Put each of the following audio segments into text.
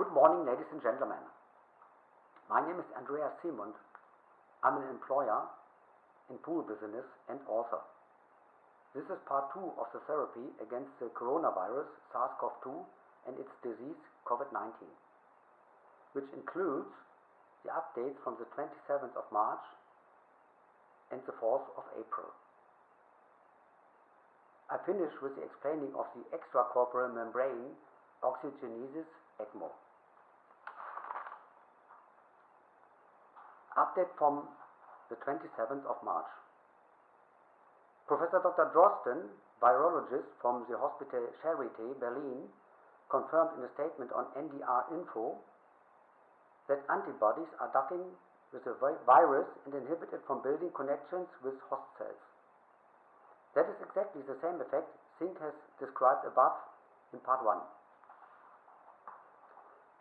Good morning, ladies and gentlemen. My name is A.Siemund. I'm an employer in pool business and author. This is part 2 of the therapy against the coronavirus SARS-CoV-2 and its disease COVID-19, which includes the updates from the 27th of March and the 4th of April. I finish with the explaining of the extracorporalmembraneoxygenisis ECMO. Update from the 27th of March. Professor Dr. Drosten, virologist from the Hospital Charité, Berlin, confirmed in a statement on NDR Info that antibodies are docking with the virus and inhibit it from building connections with host cells. That is exactly the same effect Singh has described above in part 1.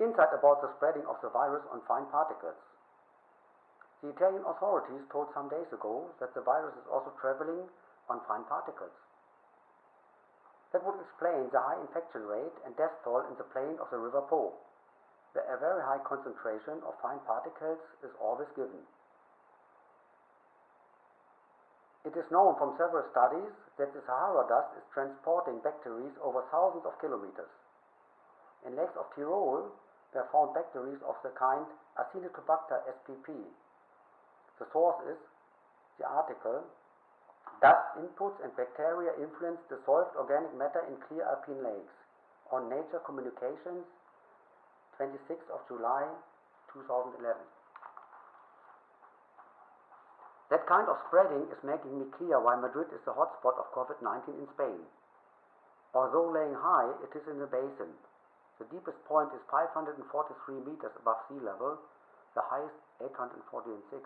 Insight about the spreading of the virus on fine particles. The Italian authorities told some days ago that the virus is also traveling on fine particles. That would explain the high infection rate and death toll in the plain of the River Po, where a very high concentration of fine particles is always given. It is known from several studies that the Sahara dust is transporting bacteria over thousands of kilometers. In lakes of Tyrol were found bacteria of the kind A.Siemund spp. The source is the article, Dust Inputs and Bacteria Influence Dissolved Organic Matter in Clear Alpine Lakes, on Nature Communications, 26th of July 2011. That kind of spreading is making me clear why Madrid is the hotspot of COVID-19 in Spain. Although laying high, it is in a basin. The deepest point is 543 meters above sea level, the highest 846.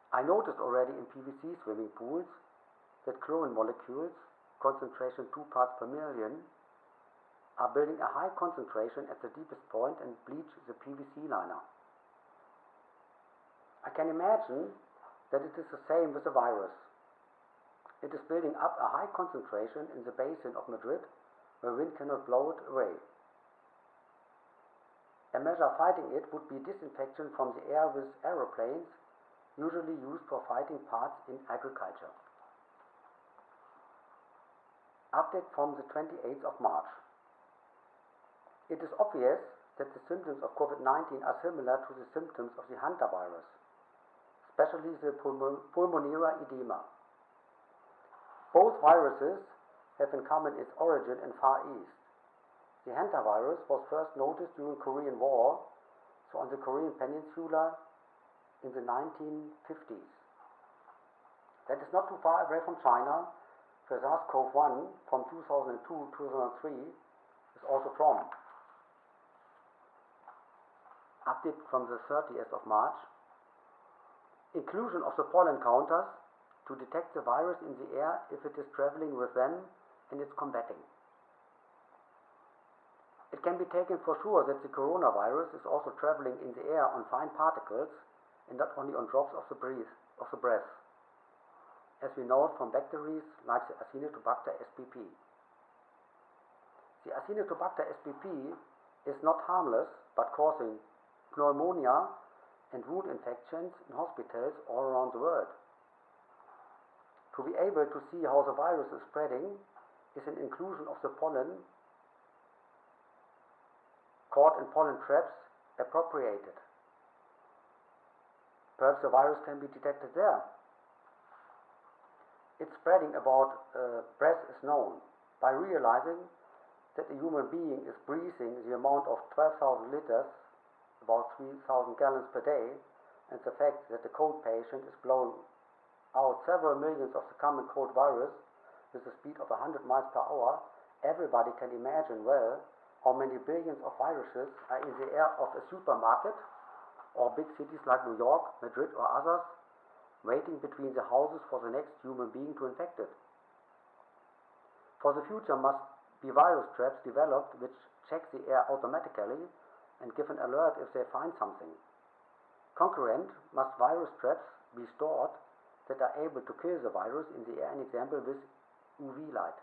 I noticed already in PVC swimming pools that chlorine molecules, concentration 2 parts per million, are building a high concentration at the deepest point and bleach the PVC liner. I can imagine that it is the same with the virus. It is building up a high concentration in the basin of Madrid, where wind cannot blow it away. A measure fighting it would be disinfection from the air with aeroplanes, usually used for fighting parts in agriculture. Update from the 28th of March. It is obvious that the symptoms of COVID-19 are similar to the symptoms of the hantavirus, especially the pulmonary edema. Both viruses have in common its origin in Far East. The hantavirus was first noticed during Korean War, so on the Korean Peninsula in the 1950s. That is not too far away from China, where SARS-CoV-1 from 2002-2003 is also from. Update from the 30th of March. Inclusion of the pollen counters to detect the virus in the air if it is traveling with them and its combating. It can be taken for sure that the coronavirus is also traveling in the air on fine particles and not only on drops of the breath, as we know it from bacteria like the A.Siemund spp. The A.Siemund spp is not harmless, but causing pneumonia and wound infections in hospitals all around the world. To be able to see how the virus is spreading is an inclusion of the pollen caught in pollen traps appropriated. Perhaps the virus can be detected there. Its spreading about breath is known by realizing that a human being is breathing the amount of 12,000 liters, about 3,000 gallons per day, and the fact that the cold patient is blowing out several millions of the common cold virus with a speed of 100 miles per hour, everybody can imagine well how many billions of viruses are in the air of a supermarket or big cities like New York, Madrid or others, waiting between the houses for the next human being to infect it. For the future must be virus traps developed which check the air automatically and give an alert if they find something. Concurrent must virus traps be stored that are able to kill the virus in the air, an example with UV light.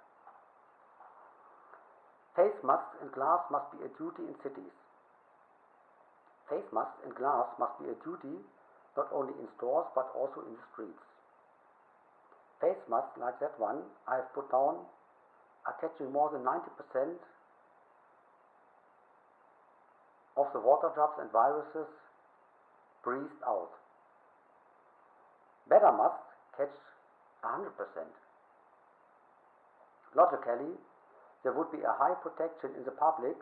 Face masks and gloves must be a duty in cities. Face masks and gloves must be a duty not only in stores but also in the streets. Face masks like that one I have put down are catching more than 90% of the water drops and viruses breathed out. Better masks catch 100%. Logically, there would be a high protection in the public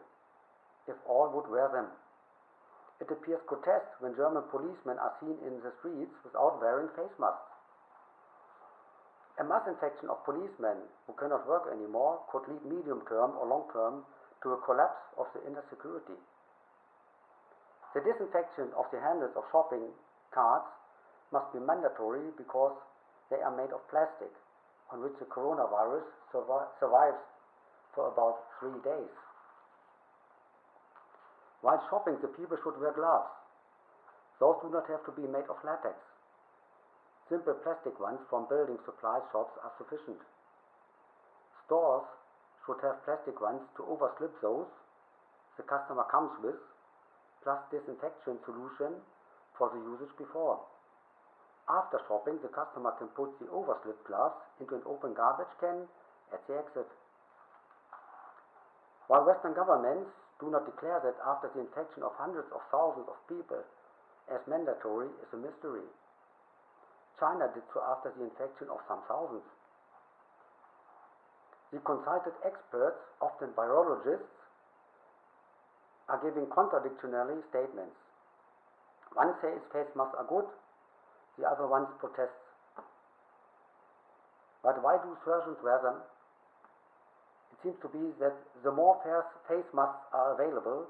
if all would wear them. It appears grotesque when German policemen are seen in the streets without wearing face masks. A mass infection of policemen who cannot work anymore could lead medium-term or long-term to a collapse of the inner security. The disinfection of the handles of shopping carts must be mandatory because they are made of plastic on which the coronavirus survives for about 3 days. While shopping, the people should wear gloves. Those do not have to be made of latex. Simple plastic ones from building supply shops are sufficient. Stores should have plastic ones to overslip those the customer comes with, plus disinfection solution for the usage before. After shopping, the customer can put the overslip gloves into an open garbage can at the exit. While Western governments do not declare that after the infection of hundreds of thousands of people as mandatory is a mystery. China did so after the infection of some thousands. The consulted experts, often virologists, are giving contradictory statements. One says face masks are good, the other one protests. But why do surgeons wear them? It seems to be that the more face masks are available,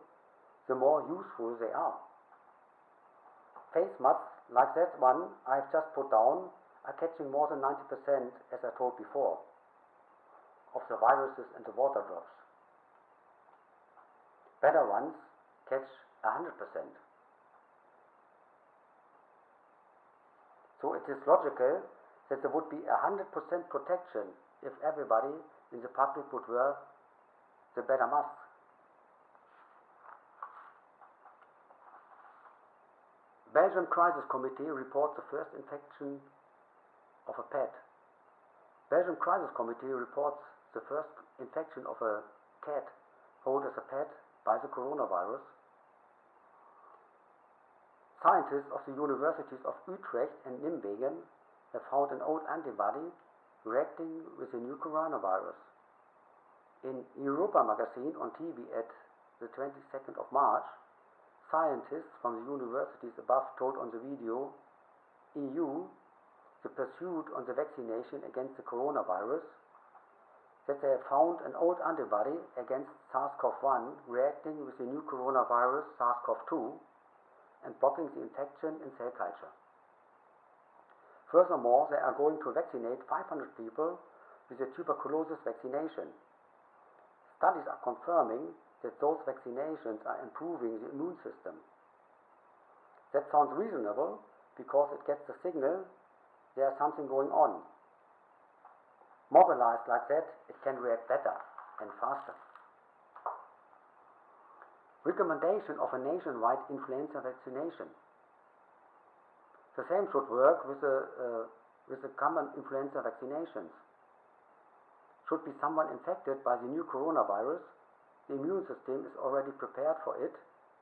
the more useful they are. Face masks like that one I've just put down are catching more than 90%, as I told before, of the viruses and the water drops. Better ones catch 100%. So it is logical that there would be 100% protection if everybody in the public would wear the better masks. Belgian Crisis Committee reports the first infection of a pet. Belgian Crisis Committee reports the first infection of a cat held as a pet by the coronavirus. Scientists of the universities of Utrecht and Nijmegen have found an old antibody reacting with the new coronavirus. In Europa magazine on TV at the 22nd of March, scientists from the universities above told on the video, EU, the pursuit on the vaccination against the coronavirus, that they have found an old antibody against SARS-CoV-1 reacting with the new coronavirus SARS-CoV-2 and blocking the infection in cell culture. Furthermore, they are going to vaccinate 500 people with a tuberculosis vaccination. Studies are confirming that those vaccinations are improving the immune system. That sounds reasonable because it gets the signal there's something going on. Mobilized like that, it can react better and faster. Recommendation of a nationwide influenza vaccination. The same should work with the common influenza vaccinations. Should be someone infected by the new coronavirus, the immune system is already prepared for it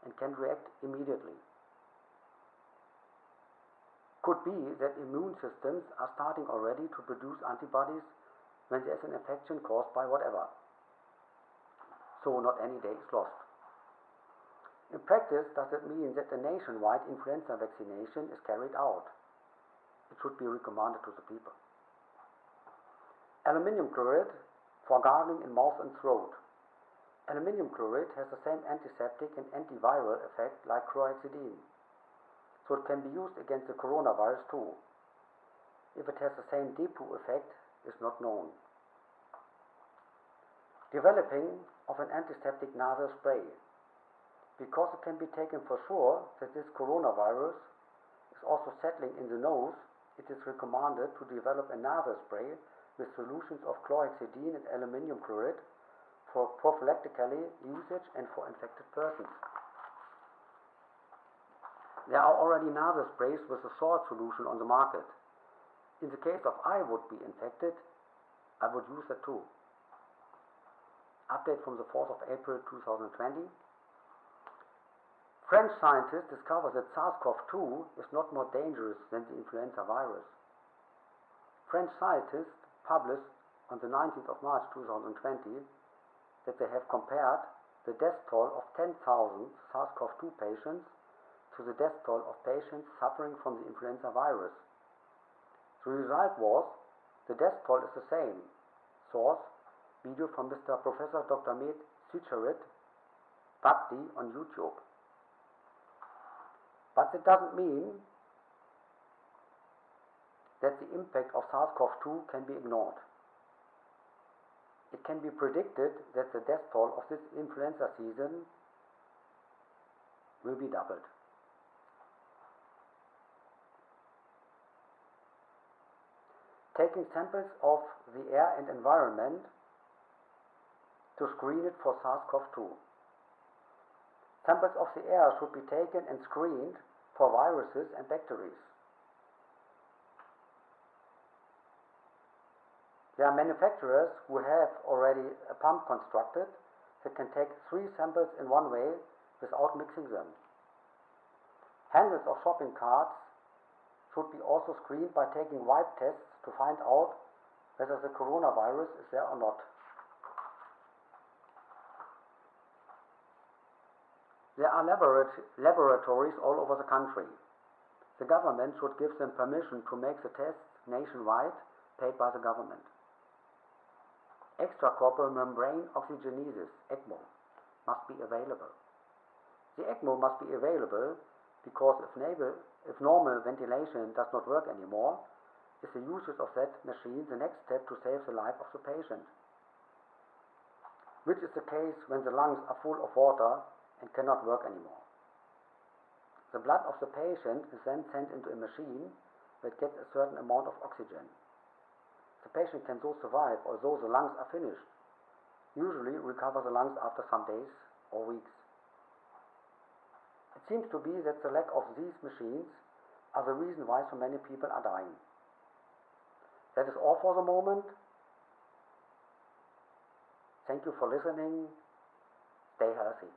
and can react immediately. Could be that immune systems are starting already to produce antibodies when there is an infection caused by whatever. So not any day is lost. In practice, does it mean that a nationwide influenza vaccination is carried out? It should be recommended to the people. Aluminium chloride for gargling in mouth and throat. Aluminium chloride has the same antiseptic and antiviral effect like chlorhexidine, so it can be used against the coronavirus too. If it has the same depot effect is not known. Developing of an antiseptic nasal spray. Because it can be taken for sure that this coronavirus is also settling in the nose, it is recommended to develop a nasal spray with solutions of chlorhexidine and aluminium chloride for prophylactically usage and for infected persons. There are already nasal sprays with a salt solution on the market. In the case of I would be infected, I would use that too. Update from the 4th of April 2020. French scientists discovered that SARS-CoV-2 is not more dangerous than the influenza virus. French scientists published on the 19th of March 2020 that they have compared the death toll of 10,000 SARS-CoV-2 patients to the death toll of patients suffering from the influenza virus. The result was the death toll is the same. Source: video from Mr. Professor Dr. Med Sucharit Bhakti on YouTube. But it doesn't mean that the impact of SARS-CoV-2 can be ignored. It can be predicted that the death toll of this influenza season will be doubled. Taking samples of the air and environment to screen it for SARS-CoV-2. Samples of the air should be taken and screened for viruses and bacteria. There are manufacturers who have already a pump constructed that can take 3 samples in one way without mixing them. Hundreds of shopping carts should be also screened by taking wipe tests to find out whether the coronavirus is there or not. There are laboratories all over the country. The government should give them permission to make the tests nationwide, paid by the government. Extracorporalmembraneoxygenisis, ECMO, must be available. The ECMO must be available because if normal ventilation does not work anymore, is the usage of that machine the next step to save the life of the patient, which is the case when the lungs are full of water and cannot work anymore. The blood of the patient is then sent into a machine that gets a certain amount of oxygen. The patient can so survive, although the lungs are finished, usually recover the lungs after some days or weeks. It seems to be that the lack of these machines are the reason why so many people are dying. That is all for the moment. Thank you for listening. Stay healthy.